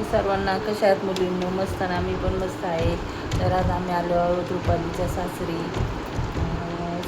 हाय सर्वांना, कशा आहात मुलींनो? मस्त ना, मी पण मस्त आहे. तर आज आम्ही आलो आहोत रुपालीच्या सासरी.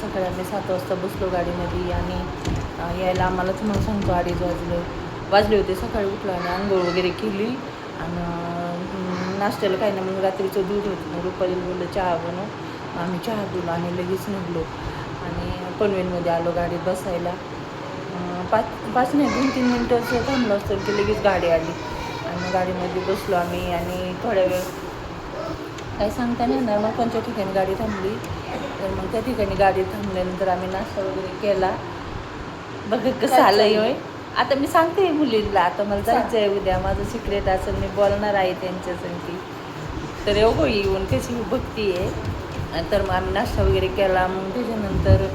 सकाळी आम्ही 7 वाजता बसलो गाडीमध्ये आणि यायला आम्हालाच मग सांगतो 2:30 वाजले होते. सकाळी उठलो आणि आंघोळ वगैरे केली आणि नाश्त्याला काही नाही, मग रात्रीचं दूध होतं. मग रुपालीला बोललं चहा बनव. आम्ही चहा पिलो आणि लगेच निघलो आणि पनवेलमध्ये आलो गाडीत बसायला. 5 नाही 2-3 मिनटं थांबलो असतो की लगेच गाडी आली आणि गाडीमध्ये बसलो आम्ही. आणि थोड्या वेळ काही सांगता नाही येणार, मग कोणत्या ठिकाणी गाडी थांबली. तर मग त्या ठिकाणी गाडी थांबल्यानंतर आम्ही नाश्ता वगैरे केला. बघ कसं आलं होय. आता मी सांगते मुलींना, आता मला जायचं आहे उद्या. माझं सिक्रेट असेल, मी बोलणार आहे त्यांच्यासाठी. तर एवढं येऊन कशी भक्ती आहे. तर मग आम्ही नाश्ता वगैरे केला. मग त्याच्यानंतर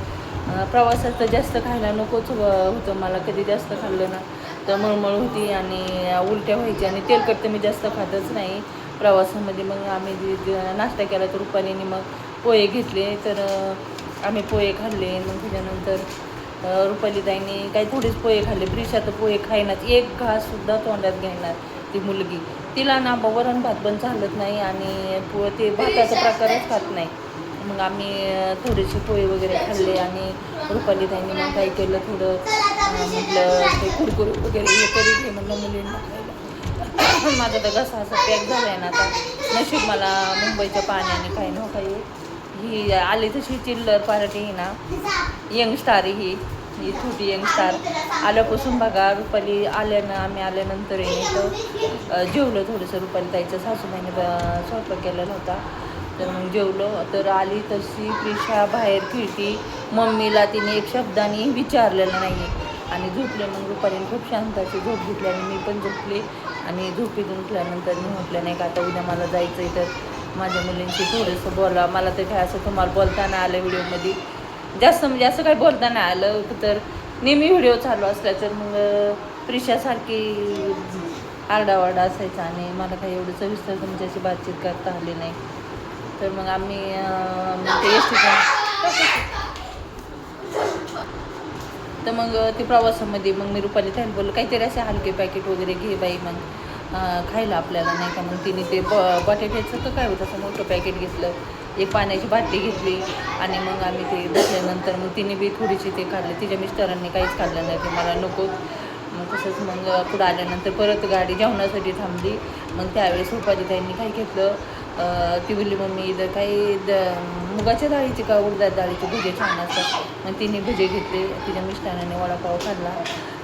प्रवासात तर जास्त खायला नकोच होतं मला. कधी जास्त खाल्लं ना तर मळमळ होती आणि उलट्या व्हायच्या आणि तेलकट तर मी जास्त खातच नाही प्रवासामध्ये. मग आम्ही नाश्ता केला तर रुपालीने मग पोहे घेतले, तर आम्ही पोहे खाल्ले. मग त्याच्यानंतर रुपालीताईंनी काही थोडेच पोहे खाल्ले. प्रिशा तर पोहे खाईनाच, एक घाससुद्धा तोंडात घेणार ती मुलगी. तिला ना वरण भात पण चालत नाही आणि ते भाताचा प्रकारच खात नाही. मग आम्ही थोडेसे पोहे वगैरे खाल्ले आणि रुपालीताईंनी मग काही केलं थोडं म्हटलं ते कुरकुरे वगैरे हे तरी घे म्हटलं मुलींना खायला. माझा तर घसा असा पॅक झाला आहे ना आता. नशीब मला मुंबईच्या पाण्याने काही न काही. ही आली तशी चिल्लर पार्टी ही ना, यंगस्टार ही छोटी यंगस्टार आल्यापासून बघा. रुपाली आल्यानं आम्ही आल्यानंतर तर जेवलं थोडंसं. रुपालीताईच्या सासूबाईने स्वयंपाक केलेला होता, तर मग जेवलो. तर आली तशी प्रिशा बाहेर खेळती. मम्मीला तिने एक शब्दाने विचारलेलं नाही आणि झोपले. मग रुपालीने खूप शांताची झोप घेतली आणि मी पण झोपले. आणि झोपेतून उठल्यानंतर मी म्हटलं नाही का आता उद्या मला जायचं आहे, तर माझ्या मुलींशी थोडंसं बोला. मला तर काय असं तुम्हाला बोलताना आलं व्हिडिओमध्ये, जास्त म्हणजे असं काही बोलताना आलं तर नेहमी व्हिडिओ चालू असला तर मग प्रिशासारखी आरडावारडा असायचा आणि मला काही एवढं सविस्तर तुमच्याशी बातचीत करता आली नाही. तर मग आम्ही ते एस तर मग ते प्रवासामध्ये मग मी रुपाली थायला बोललो काहीतरी असे हलके पॅकेट वगैरे घे बाई मग खायला आपल्याला, नाही का. मग तिने ते बटाट्याचं तर काय होतं असं मोठं पॅकेट घेतलं, एक पाण्याची बाटली घेतली आणि मग आम्ही ते बसल्यानंतर मग तिने बी थोडीशी ते खाल्ले. तिच्या मिस्टरांनी काहीच खाल्लं नाही, ते मला नकोच. मग तसंच मग पुढं आल्यानंतर परत गाडी जेवणासाठी थांबली. मग त्यावेळेस रुपालीताईंनी काय घेतलं, ती बोलली मम्मी इथं काही मुगाच्या डाळीची का उडदाच्या डाळीचे भजे छान असतात. मग तिने भजे घेतले. तिच्या मिस्टरांनी वडापाव खाल्ला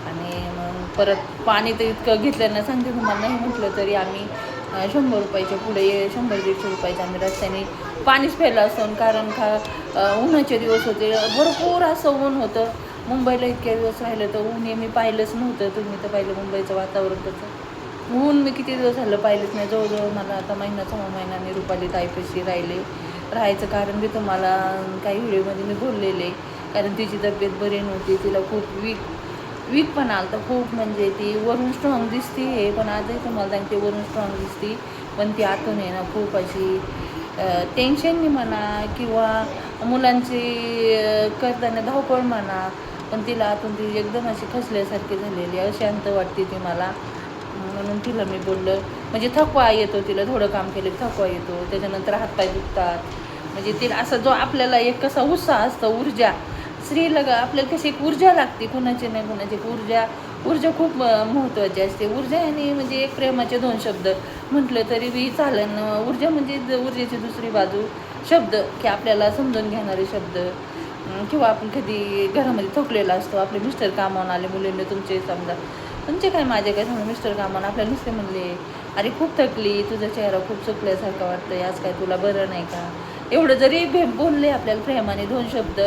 आणि मग परत पाणी तर इतकं घेतलं ना सांगते तुम्हाला, नाही म्हटलं तरी आम्ही 100 रुपयाच्या पुढे 100-150 रुपयाचं आम्ही रस्त्याने पाणीच प्यायलं असतं. कारण उन्हाचे दिवस होते, भरपूर असं ऊन होतं. मुंबईला इतक्या दिवस राहिलं तर ऊन हे मी पाहिलंच नव्हतं. तुम्ही तर पाहिलं मुंबईचं वातावरण तसं. ऊन मी किती दिवस झालं पाहिलंच नाही. जवळजवळ मला आता सव्वा महिन्याने रुपाली ताईपाशी राहायचं कारण मी तुम्हाला काही व्हिडिओमध्ये मी बोललेले. कारण तिची तब्येत बरी नव्हती, तिला खूप वीक पण आलं तर खूप. म्हणजे ती वरून स्ट्रॉंग दिसती आहे, पण आजही तुम्हाला सांगते वरून स्ट्रॉंग दिसती, पण ती आतून आहे ना खूप अशी टेन्शननी म्हणा किंवा मुलांची करताना धावपळ म्हणा, पण तिला आतून ती एकदम अशी खचल्यासारखी झालेली, अशांत वाटते ती मला. म्हणून तिला मी बोललं, म्हणजे थकवा येतो तिला, थोडं काम केलं की थकवा येतो, त्याच्यानंतर हातपाय दुखतात. म्हणजे तिला असं जो आपल्याला एक कसा उत्साह असतो, ऊर्जा स्त्रीला आपल्याला कशी एक ऊर्जा लागते, कुणाची नाही कुणाची ऊर्जा खूप महत्त्वाची असते. ऊर्जा आणि म्हणजे एक प्रेमाचे 2 शब्द म्हटलं तरी बी चालेल. ऊर्जा म्हणजे ऊर्जेची दुसरी बाजू शब्द, की आपल्याला समजून घेणारे शब्द. किंवा आपण कधी घरामध्ये थकलेला असतो, आपले मिस्टर कामावून आले, मुलींनी तुमचे काय माझे काय समजा मिस्टर कामावून आपल्याला नुसते म्हणले अरे खूप थकली, तुझा चेहरा खूप चुकल्यासारखा वाटतंय, आज काय तुला बरं नाही का, एवढं जरी बोलले आपल्याला प्रेमाने 2 शब्द,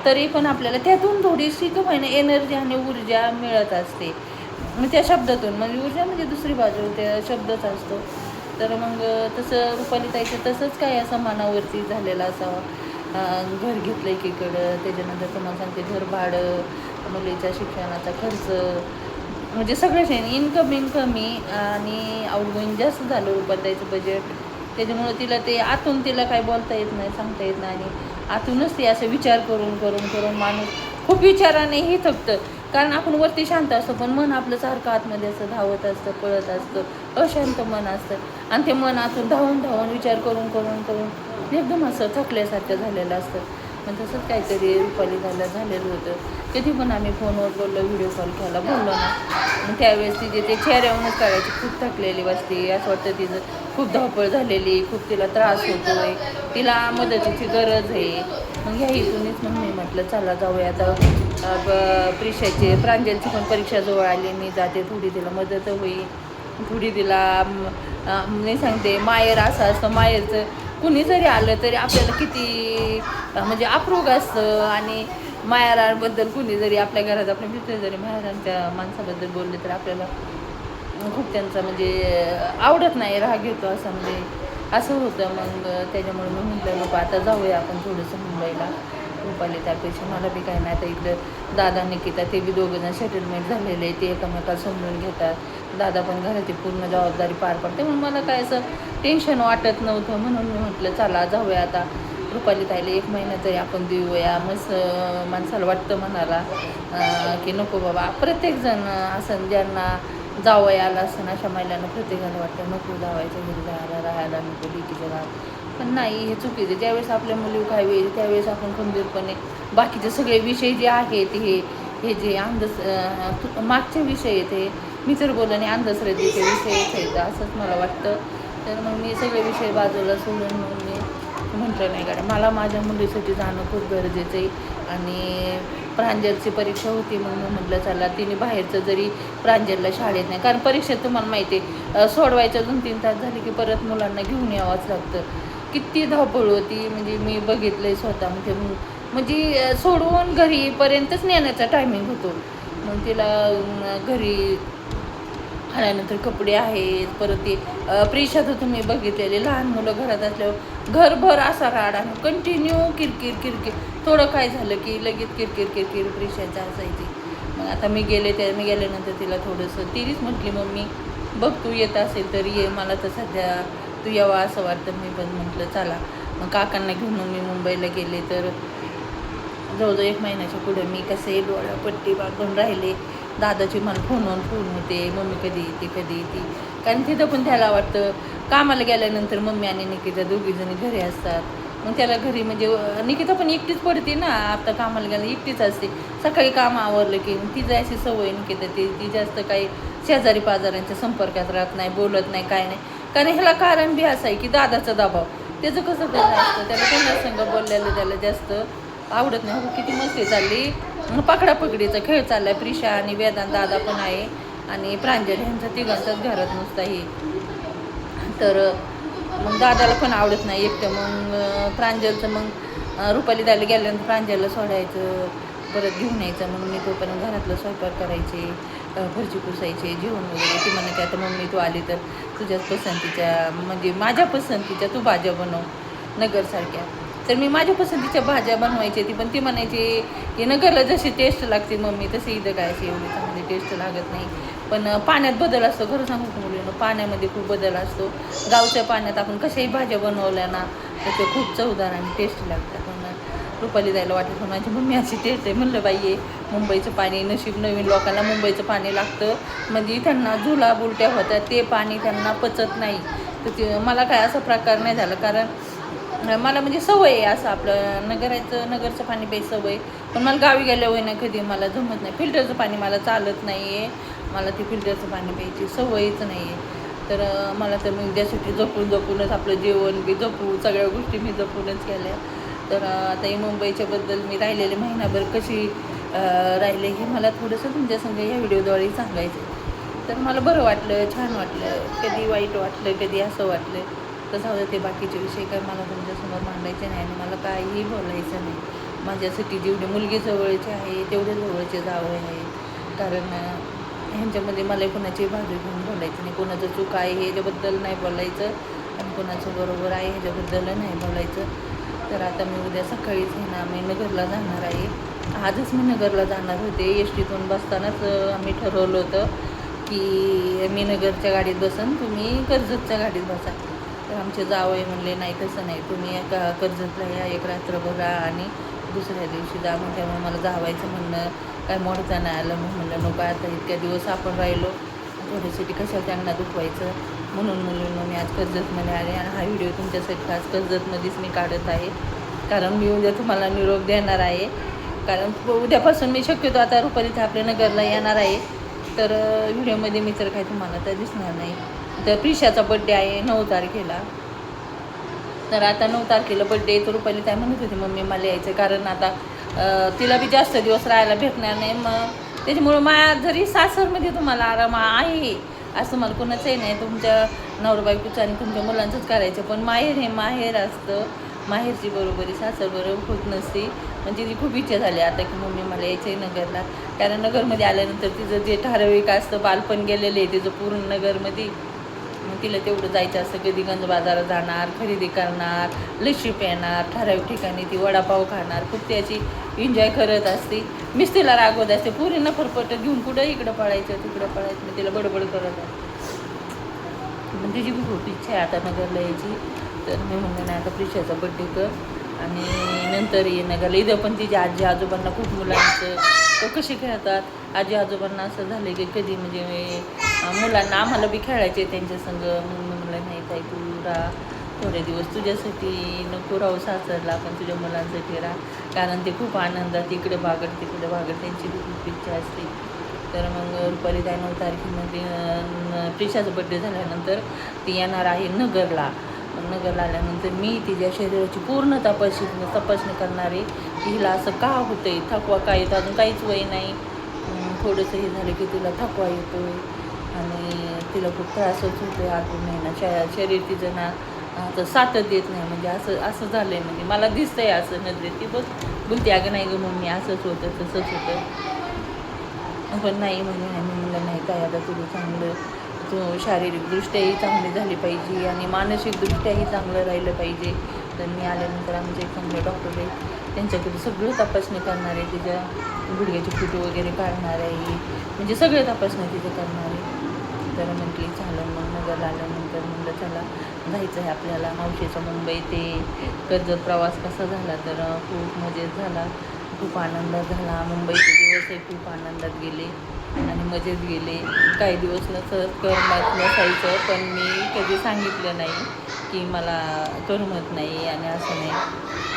तरी पण आपल्याला त्यातून थोडीशी का होईना एनर्जी आणि ऊर्जा मिळत असते. मग त्या शब्दातून म्हणजे ऊर्जा म्हणजे दुसरी बाजू त्या शब्दच असतो. तर मग तसं रुपालीताईचं तसंच काय असं मनावरती झालेलं असावं. घर घेतलं एकीकडं, त्याच्यानंतर तुम्हाला सांगते घर भाडं, मुलीच्या शिक्षणाचा खर्च, म्हणजे सगळ्याच इन्कमिंग कमी आणि आउटगोईंग जास्त झालं रुपालीताईचं बजेट. त्याच्यामुळं तिला ते आतून तिला काय बोलता येत नाही, सांगता येत नाही. आणि आतूनच ते असं विचार करून माणूस खूप विचारानेही थकतं. कारण आपण वरती शांत असतो पण मन आपलं सारखं आतमध्ये असतं, धावत असतं, पळत असतं, अशांत मन असतं आणि ते मन आतून धावून धावून विचार करून करून करून एकदम असं थकल्यासारखं झालेलं असतं. पण तसंच काहीतरी रुपाली झालेलं होतं. कधी पण आम्ही फोनवर बोललो, व्हिडिओ कॉल केला, बोललो ना, मग त्यावेळेस तिचे ते चेहऱ्यावरूनच काढायची, खूप थकलेली बसते, असं वाटतं तिचं खूप धावपळ झालेली, खूप तिला त्रास होतो आहे, तिला मदतीची गरज आहे. मग ह्या इथूनच मग मी म्हटलं चला जाऊया आता. प्रिशाची प्रांजलची पण परीक्षा जवळ आली, मी जाते, थोडी तिला मदत होईल, थोडी तिला मी सांगते माहेर असं असतं, माहेरचं कुणी जरी आलं तरी आपल्याला किती म्हणजे अप्रूप असतं. आणि माहेरांबद्दल कुणी जरी आपल्या घरात आपले मित्र जरी माहेरांच्या माणसाबद्दल बोलले तर आपल्याला खूप त्यांचा म्हणजे आवडत नाही, राग येतो, असं म्हणजे असं होतं. मग त्याच्यामुळे मी म्हटलं नको आता जाऊया आपण थोडंसं मुंबईला. रुपाली त्यापेक्षा मला बी काय नाही, आता इकडं दादा निकिता ते बी दोघंजण सेटलमेंट झालेले, ते एकमेकाला समजून घेतात, दादा पण घराची पूर्ण जबाबदारी पार पडते, म्हणून मला काय असं टेन्शन वाटत नव्हतं. म्हणून मी म्हटलं चला जाऊया आता. रुपाली ताईला 1 महिना तरी आपण देऊया, मस्त माणसाला वाटतं म्हणाला की नको बाबा. प्रत्येकजण असं ज्यांना जावं आलं असतं अशा महिलांना प्रत्येकाला वाटतं नको जावायच्या घरी राहायला नको, लेकीच्या घरात. पण नाही, हे चुकीचे. ज्यावेळेस आपल्या मुली काय होईल त्यावेळेस आपण खंबीरपणे बाकीचे सगळे विषय जे आहेत हे जे मागचे विषय आहेत, हे मी तर बोलले आणि अंधश्रद्धेचे विषय आहेत असंच मला वाटतं. तर मग मी सगळे विषय बाजूला सोडून मग मी म्हटलं नाही गाड्या, मला माझ्या मुलीसाठी जाणं खूप गरजेचं आहे. आणि प्रांजलची परीक्षा होती म्हणून म्हटलं चला, तिने बाहेरचं जरी प्रांजलला शाळेत नाही, कारण परीक्षेत तुम्हाला माहिती आहे सोडवायचं 2-3 तास झाले की परत मुलांना घेऊन यावंच लागतं. किती धावपळ होती म्हणजे मी बघितलं आहे स्वतः. म्हणजे सोडवून घरीपर्यंतच नेण्याचा टायमिंग होतो. मग तिला घरी आल्यानंतर कपडे आहेत, परत ते प्रिशा तर तुम्ही बघितलेले, लहान मुलं घरात असल्यावर घरभर असा राड आणि कंटिन्यू किरकिर. थोडं काय झालं की लगेच किरकिर प्रिशाचं असायची. मग आता मी गेल्यानंतर तिला थोडंसं तिरीच म्हटली मम्मी बघ तू येत असेल तर ये, मला तर सध्या तू यावं असं वाटतं. मी पण म्हटलं चला. मग काकांना घेऊन मी मुंबईला गेले. तर जवळजवळ 1 महिन्याच्या पुढे मी कसे डोळ्यापट्टी बांधून राहिले. दादाची मला फोन होते, मम्मी कधी येते. कारण तिथं पण त्याला वाटतं कामाला गेल्यानंतर मम्मी आणि निकिता दोघीजणी घरी असतात. मग त्याला घरी म्हणजे निकिता पण एकटीच पडते ना, आता कामाला गेलं एकटीच असते. सकाळी काम आवरलं की तिची अशी सवय निकिता ती जास्त काही शेजारी पाजाऱ्यांच्या संपर्कात राहत नाही, बोलत नाही, काय नाही. कारण ह्याला कारण बी असं आहे की दादाचा दबाव. त्याचं कसं असतं, त्याला कोणा संग बोललेलं त्याला जास्त आवडत नाही. किती मस्ती चालली, पकडापकडीचा खेळ चालला आहे. प्रिशा आणि वेदांत दादा पण आहे आणि प्रांजल ह्यांचा तिघांचाच घरात नुसता हे. तर मग दादाला पण आवडत नाही एकटं. मग प्रांजलचं मग रुपाली दादा गेल्यानंतर प्रांजलला सोडायचं, परत घेऊन यायचं. मग मी तोपर्यंत घरातलं स्वयंपाक करायचे, फरची पुसायचे, जेवण वगैरे. ती म्हणायची आता मम्मी तू आली तर तुझ्याच पसंतीच्या म्हणजे माझ्या पसंतीच्या तू भाज्या बनव नगरसारख्या. तर मी माझ्या पसंतीच्या भाज्या बनवायचे. पण ती म्हणायची की नगरला जशी टेस्ट लागते मम्मी तशी इथं काय अशी एवढी चांगली टेस्ट लागत नाही. पण पाण्यात बदल असतो, खरं सांगू का मुलीनं, पाण्यामध्ये खूप बदल असतो. गावच्या पाण्यात आपण कशाही भाज्या बनवल्या ना तर खूप चवदार आणि टेस्ट लागतात. पण रुपाली जायला वाटत पण माझी मम्मी अशी टेस्ट आहे. म्हणलं बाई ये मुंबईचं पाणी नशीब, नवीन लोकांना मुंबईचं पाणी लागतं. म्हणजे त्यांना झुला बुलट्या होत्या, ते पाणी त्यांना पचत नाही. तर ते मला काय असा प्रकार नाही झाला, कारण मला म्हणजे सवय आहे असं आपलं नगरचं पाणी प्यायची सवय. पण मला गावी गेल्यावर ना कधी मला जमत नाही, फिल्टरचं पाणी मला चालत नाही आहे. मला ती फिल्टरचं पाणी प्यायची सवयच नाही आहे. तर मला तर मी त्यासाठी जपूनच आपलं जेवण बी सगळ्या गोष्टी मी जपूनच केल्या. तर आता ही मुंबईच्याबद्दल मी राहिलेले महिनाभर कशी राहिले हे मला थोडंसं तुमच्यासंग या व्हिडिओद्वारे सांगायचं. तर मला बरं वाटलं, छान वाटलं, कधी वाईट वाटलं, कधी असं वाटलं. तसं होतं ते बाकीचे विषय काय मला तुमच्यासमोर मांडायचे नाही आणि मला काहीही बोलायचं नाही. माझ्यासाठी जेवढी मुलगी जवळची आहे तेवढे जवळचे जावं आहे. कारण ह्यांच्यामध्ये मला कोणाची बाजू घेऊन बोलायचं नाही, कोणाचं चूक आहे ह्याच्याबद्दल नाही बोलायचं आणि कोणाचं बरोबर आहे ह्याच्याबद्दल नाही बोलायचं. तर आता मी उद्या सकाळीच आहे ना मी नगरला जाणार आहे. आजच मी नगरला जाणार होते. एस टीतून बसतानाच आम्ही ठरवलं होतं की मी नगरच्या गाडीत बसन, तुम्ही कर्जतच्या गाडीत बसा. तर आमचे जावई म्हणले नाही तसं नाही, तुम्ही कर्जतला या, 1 रात्र बघा आणि दुसऱ्या दिवशी जा मग त्यामुळे मला जावायचं म्हणणं काय मोडता नाही आलं. मग म्हणलं नको आता इतक्या दिवस आपण राहिलो थोड्यासाठी कशाला त्यांना दुखवायचं म्हणून मी आज कर्जतमध्ये आले. आणि हा व्हिडिओ तुमच्यासाठी खास कर्जतमध्येच मी काढत आहे, कारण मी उद्या तुम्हाला निरोप देणार आहे. कारण उद्यापासून मी शक्यतो आता रुपाली आपल्या नगरला येणार आहे. तर व्हिडिओमध्ये मी तर काय तुम्हाला तर दिसणार नाही. तर प्रिशाचा बड्डे आहे 9 तारखेला. तर आता 9 तारखेला बड्डे. तर रुपाली काय म्हणत होती मम्मी मला यायचं, कारण आता तिला बी जास्त दिवस राहायला भेटणार नाही. मग त्याच्यामुळं माया जरी सासरमध्ये तुम्हाला आराम आहे असं मला कोणाचंही नाही, तुमच्या नवरा बायकोचं आणि तुमच्या मुलांचंच करायचं. पण माहेर हे माहेर असतं, माहेरची बरोबरी सासर बरोबर होत नसते. म्हणजे ती खूप इच्छा झाली आता की मम्मी मला यायचं आहे नगरला. कारण नगरमध्ये आल्यानंतर तिचं जे ठराविक असतं बालपण गेलेलं आहे तिचं पूर्ण नगरमध्ये. मग तिला तेवढं जायचं असतं, कधी गंज बाजारात जाणार, खरेदी करणार, लस्सी प्याणार, ठराविक ठिकाणी ती वडापाव खाणार, खूप त्याची एन्जॉय करत असते. मीच तिला रागवत असते, पुरी नफरपट घेऊन कुठं इकडं पळायचं तिकडं पळायचं. मी तिला बडबड करत आहे. मग तिची खूप इच्छा आहे आता नगरला यायची. तर मी म्हणलं नाही आता प्रिशाचा बड्डे कर आणि नंतर ये नगरला. इथं पण तिच्या आजी आजोबांना खूप मुलांचं तो कसे खेळतात. आजी आजोबांना असं झालं की कधी म्हणजे मुलांना आम्हाला बी खेळायचे त्यांच्या संग. मग म्हणलं नाही काय तू राहा थोडे दिवस, तुझ्यासाठी नको राहू सासरला, पण तुझ्या मुलांसाठी राहा. कारण ते खूप आनंदात इकडे भागड तिकडे भागड त्यांची खूप इच्छा असते. तर मग रुपाली 9 तारखेमध्ये प्रिशाचा बड्डे झाल्यानंतर ती येणार आहे नगरला. नगरला आल्यानंतर मी तिच्या शरीराची पूर्ण तपासणी करणार आहे. तिला असं का होतं आहे, थकवा काय येतो, अजून काहीच वय नाही. थोडंसं हे झालं की तिला थकवा येतो आणि तिला खूप त्रासच होतो आहे. आतून नाही ना शरीर तिचं ना आता साथच देत नाही. म्हणजे असं झालं आहे. म्हणजे मला दिसतंय असं नजरेत. ती बोलते अगं नाही गं मम्मी असंच होतं तसंच होतं. पण नाही म्हणलं नाही काय आता तुला चांगलं तू शारीरिकदृष्ट्याही चांगली झाली पाहिजे आणि मानसिकदृष्ट्याही चांगलं राहिलं पाहिजे. तर मी आल्यानंतर आमचे एक चांगले डॉक्टर आहेत, त्यांच्याकडे सगळं तपासणी करणार आहे. तिच्या गुडघ्याचे फोटो वगैरे काढणार आहे, म्हणजे सगळे तपासणी तिथे करणार आहे. तर म्हटली झालं. मग नगरला आल्यानंतर म्हणलं चला जायचं आहे आपल्याला मावशीचा मुंबई ते कर्जत प्रवास कसा झाला. तर खूप मजेत झाला, खूप आनंदात झाला. मुंबईचे दिवसही खूप आनंदात गेले आणि मजेत गेले. काही दिवस करमत नसायचं, पण मी कधी सांगितलं नाही की मला करमत नाही आणि असं नाही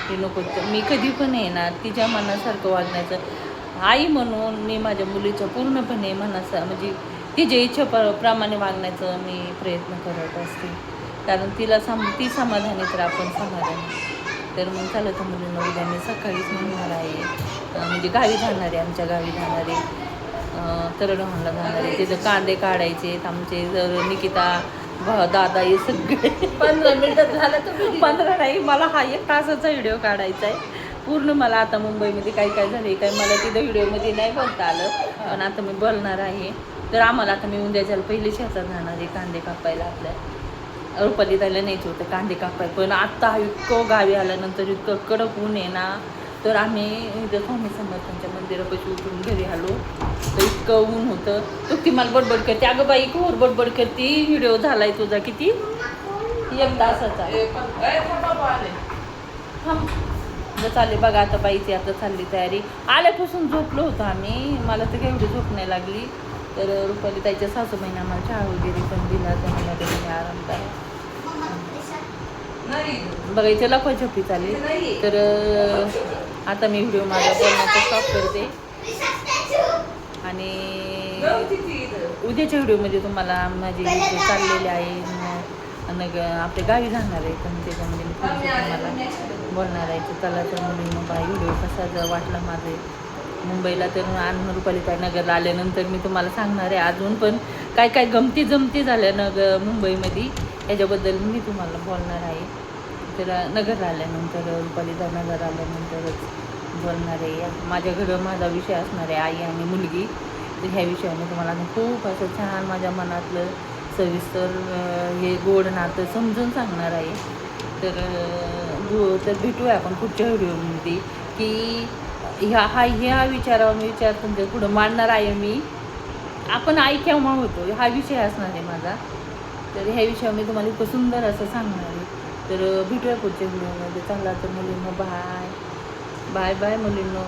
की नको. मी कधी पण येणार तिच्या मनासारखं वागण्याचं आई म्हणून मी माझ्या मुलीच्या पूर्णपणे म्हणजे तिच्या इच्छेप्रमाणे वागण्याचं मी प्रयत्न करत असते. कारण ती समाधानी तर आपण समाधानी. तर मग चालत तर मुलींना उद्या मी सकाळीच म्हणणार आहे, म्हणजे गावी जाणार आहे, आमच्या गावी जाणार आहे, तरडहणला जाणार आहे. तिथं कांदे काढायचे आमचे. जर निकिता दादा हे सगळे 15 मिनिटात झालं तर 15 नाही, मला हा 1 तासाचा व्हिडिओ काढायचा आहे पूर्ण. मला आता मुंबईमध्ये काय झालं काय मला तिथं व्हिडिओमध्ये नाही बोलता आलं, पण आता मी बोलणार आहे. तर आम्हाला आता मी उद्याच्याला पहिले शेतात जाणार आहे कांदे कापायला. आपल्या रुपाली त्याला न्यायचं होतं कांदे कापाय, पण आत्ता इतकं गावी आल्यानंतर इतकं कडक ऊन आहे ना. तर आम्ही इथं स्वामी समर्थांच्या मंदिरापाशी उतरून घरी आलो. तर इतकं ऊन होतं. तर ती मला बडबड करते, अगं बाई खोर बडबड करते. व्हिडिओ झालाय तुझा किती 1 तासाचा. चालले बघा आता बाईची आता चालली तयारी. आल्यापासून झोपलो होतो आम्ही, मला तर काही एवढी झोप नाही लागली. तर रुपाली ताईच्या सासूबाईंना आम्हाला चहा वगैरे पण दिला, त्यांना तुम्ही आराम करा. बघा इथे लपछपी चालली. तर आता मी व्हिडिओ माझा बोलण्याचा स्टॉप करते आणि उद्याच्या व्हिडिओमध्ये तुम्हाला माझे चाललेले आहे आपल्या गावी जाणार आहे. पण त्याच्यामध्ये मी तुम्हाला बोलणार आहे. तर चला तर मुलींनो बाई व्हिडिओ कसा जर वाटला माझे मुंबईला. तर रुपाली ताई नगरला आल्यानंतर मी तुम्हाला सांगणार आहे अजून पण काय गमती झाल्या मुंबईमध्ये, याच्याबद्दल मी तुम्हाला बोलणार आहे. तर नगरला आल्यानंतर रुपाली ताई नगर आल्यानंतरच बोलणार आहे. माझ्या घरं माझा विषय असणार आहे आई आणि मुलगी. तर ह्या विषयाने तुम्हाला खूप असं छान माझ्या मनातलं सविस्तर हे गोड नातं समजून सांगणार आहे. तर भेटूया आपण पुढच्या व्हिडिओमध्ये की ह्या विचार तुमच्या पुढं मांडणार आहे मी. आपण आई केव्हा होतो हा विषय असणार आहे माझा. तर ह्या विषयावर मी तुम्हाला इतकं सुंदर असं सांगणार आहे. तर भेटूया पुढच्या व्हिडिओमध्ये. चांगला तर मुलींना बाय. Bye bye मुलींनो.